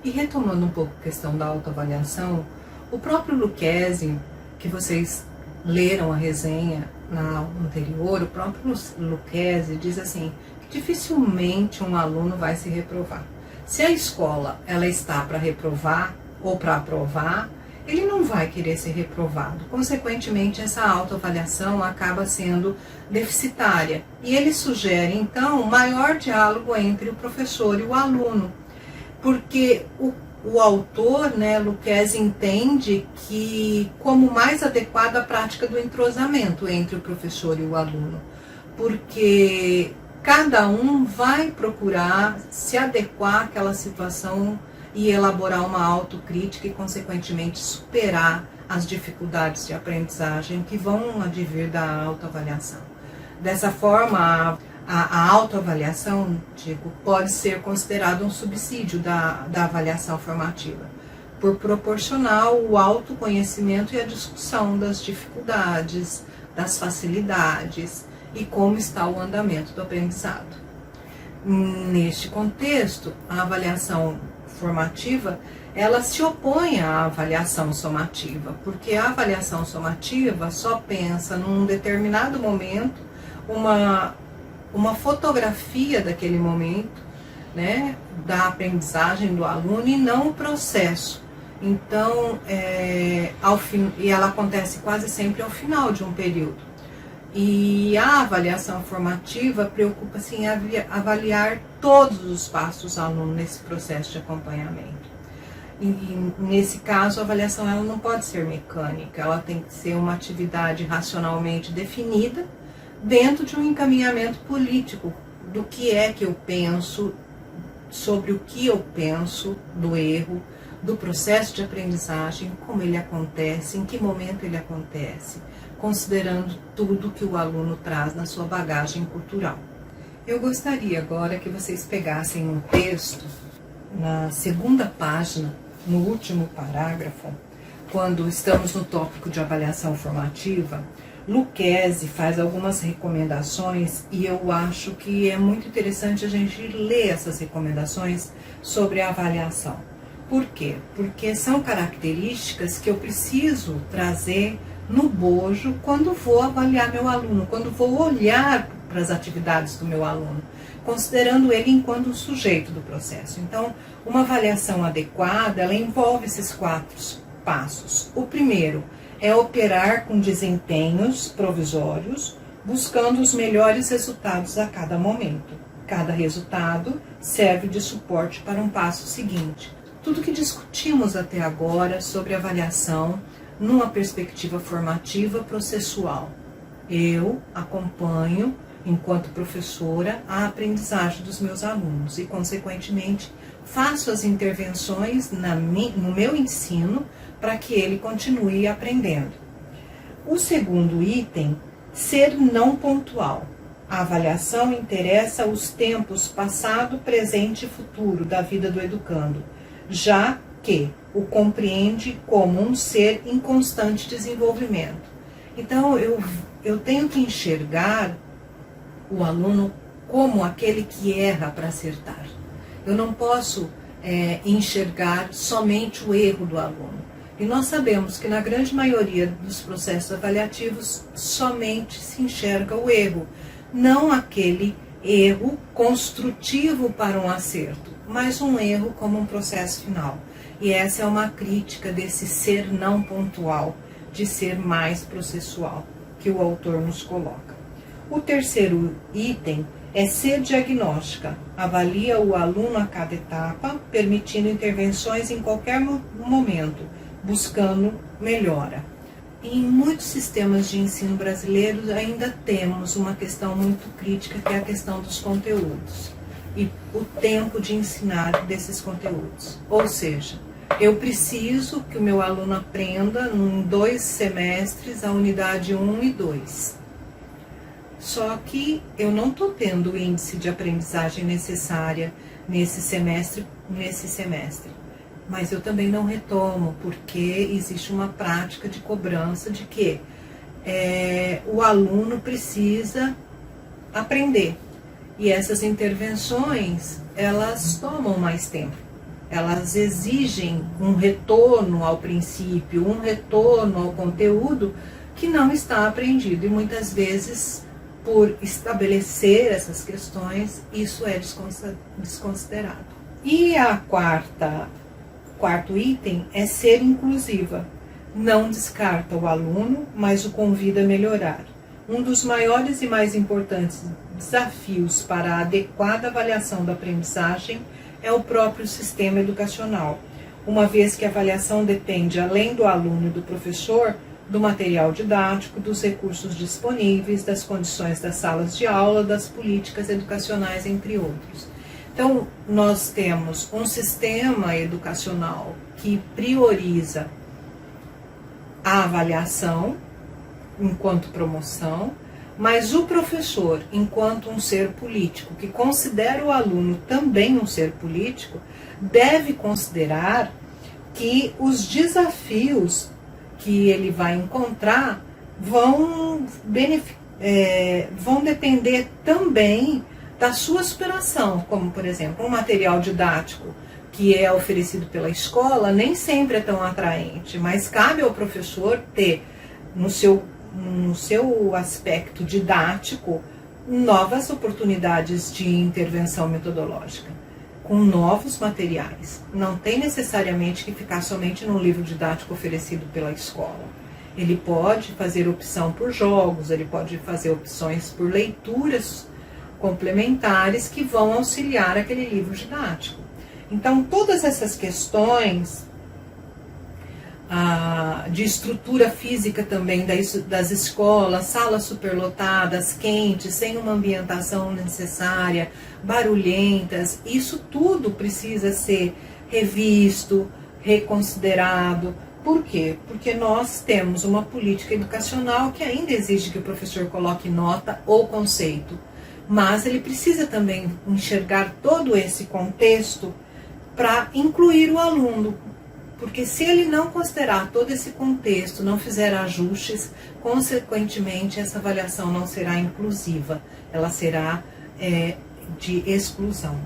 E retomando um pouco a questão da autoavaliação, o próprio Lucchesi, que vocês leram a resenha na aula anterior, o próprio Lucchesi diz assim, que dificilmente um aluno vai se reprovar. Se a escola ela está para reprovar ou para aprovar, ele não vai querer ser reprovado. Consequentemente, essa autoavaliação acaba sendo deficitária. E ele sugere, então, maior diálogo entre o professor e o aluno, porque o autor, Lucchesi, entende que como mais adequada a prática do entrosamento entre o professor e o aluno, porque cada um vai procurar se adequar àquela situação e elaborar uma autocrítica e, consequentemente, superar as dificuldades de aprendizagem que vão advir da autoavaliação. Dessa forma, a autoavaliação, pode ser considerado um subsídio da avaliação formativa, por proporcionar o autoconhecimento e a discussão das dificuldades, das facilidades e como está o andamento do aprendizado. Neste contexto, a avaliação formativa, ela se opõe à avaliação somativa, porque a avaliação somativa só pensa num determinado momento, uma fotografia daquele momento, da aprendizagem do aluno e não o processo. Então, e ela acontece quase sempre ao final de um período. E a avaliação formativa preocupa-se em avaliar todos os passos do aluno nesse processo de acompanhamento. E nesse caso, a avaliação ela não pode ser mecânica, ela tem que ser uma atividade racionalmente definida dentro de um encaminhamento político do que é que eu penso, sobre o que eu penso do erro, do processo de aprendizagem, como ele acontece, em que momento ele acontece, considerando tudo que o aluno traz na sua bagagem cultural. Eu gostaria agora que vocês pegassem um texto, na segunda página, no último parágrafo, quando estamos no tópico de avaliação formativa, Lucchesi faz algumas recomendações e eu acho que é muito interessante a gente ler essas recomendações sobre a avaliação. Por quê? Porque são características que eu preciso trazer no bojo quando vou avaliar meu aluno, quando vou olhar para as atividades do meu aluno, considerando ele enquanto sujeito do processo. Então, uma avaliação adequada, ela envolve esses 4 passos. O primeiro é operar com desempenhos provisórios, buscando os melhores resultados a cada momento. Cada resultado serve de suporte para um passo seguinte. Tudo que discutimos até agora sobre avaliação numa perspectiva formativa processual. Eu acompanho, enquanto professora, a aprendizagem dos meus alunos e, consequentemente, faço as intervenções no meu ensino para que ele continue aprendendo. O segundo item, ser não pontual. A avaliação interessa os tempos passado, presente e futuro da vida do educando, já que o compreende como um ser em constante desenvolvimento. Então, eu tenho que enxergar o aluno como aquele que erra para acertar. Eu não posso enxergar somente o erro do aluno. E nós sabemos que na grande maioria dos processos avaliativos somente se enxerga o erro, não aquele erro construtivo para um acerto, mas um erro como um processo final. E essa é uma crítica desse ser não pontual, de ser mais processual, que o autor nos coloca. O terceiro item é ser diagnóstica. Avalia o aluno a cada etapa, permitindo intervenções em qualquer momento, buscando melhora. Em muitos sistemas de ensino brasileiros ainda temos uma questão muito crítica, que é a questão dos conteúdos e o tempo de ensinar desses conteúdos. Ou seja, eu preciso que o meu aluno aprenda em 2 semestres a unidade 1 e 2. Só que eu não estou tendo o índice de aprendizagem necessária nesse semestre. Mas eu também não retomo, porque existe uma prática de cobrança de que o aluno precisa aprender. E essas intervenções, elas tomam mais tempo. elas exigem um retorno ao princípio, um retorno ao conteúdo que não está aprendido. E muitas vezes, por estabelecer essas questões, isso é desconsiderado. E quarto item é ser inclusiva. Não descarta o aluno, mas o convida a melhorar. Um dos maiores e mais importantes desafios para a adequada avaliação da aprendizagem é o próprio sistema educacional, uma vez que a avaliação depende, além do aluno e do professor, do material didático, dos recursos disponíveis, das condições das salas de aula, das políticas educacionais, entre outros. Então, nós temos um sistema educacional que prioriza a avaliação enquanto promoção, mas o professor, enquanto um ser político, que considera o aluno também um ser político, deve considerar que os desafios que ele vai encontrar vão depender também da sua superação, como, por exemplo, um material didático que é oferecido pela escola nem sempre é tão atraente, mas cabe ao professor ter no seu aspecto didático novas oportunidades de intervenção metodológica, com novos materiais. Não tem necessariamente que ficar somente no livro didático oferecido pela escola. Ele pode fazer opção por jogos, ele pode fazer opções por leituras complementares que vão auxiliar aquele livro didático. Então, todas essas questões de estrutura física também das escolas, salas superlotadas, quentes, sem uma ambientação necessária, barulhentas, isso tudo precisa ser revisto, reconsiderado. Por quê? Porque nós temos uma política educacional que ainda exige que o professor coloque nota ou conceito, mas ele precisa também enxergar todo esse contexto para incluir o aluno. Porque se ele não considerar todo esse contexto, não fizer ajustes, consequentemente essa avaliação não será inclusiva, ela será de exclusão.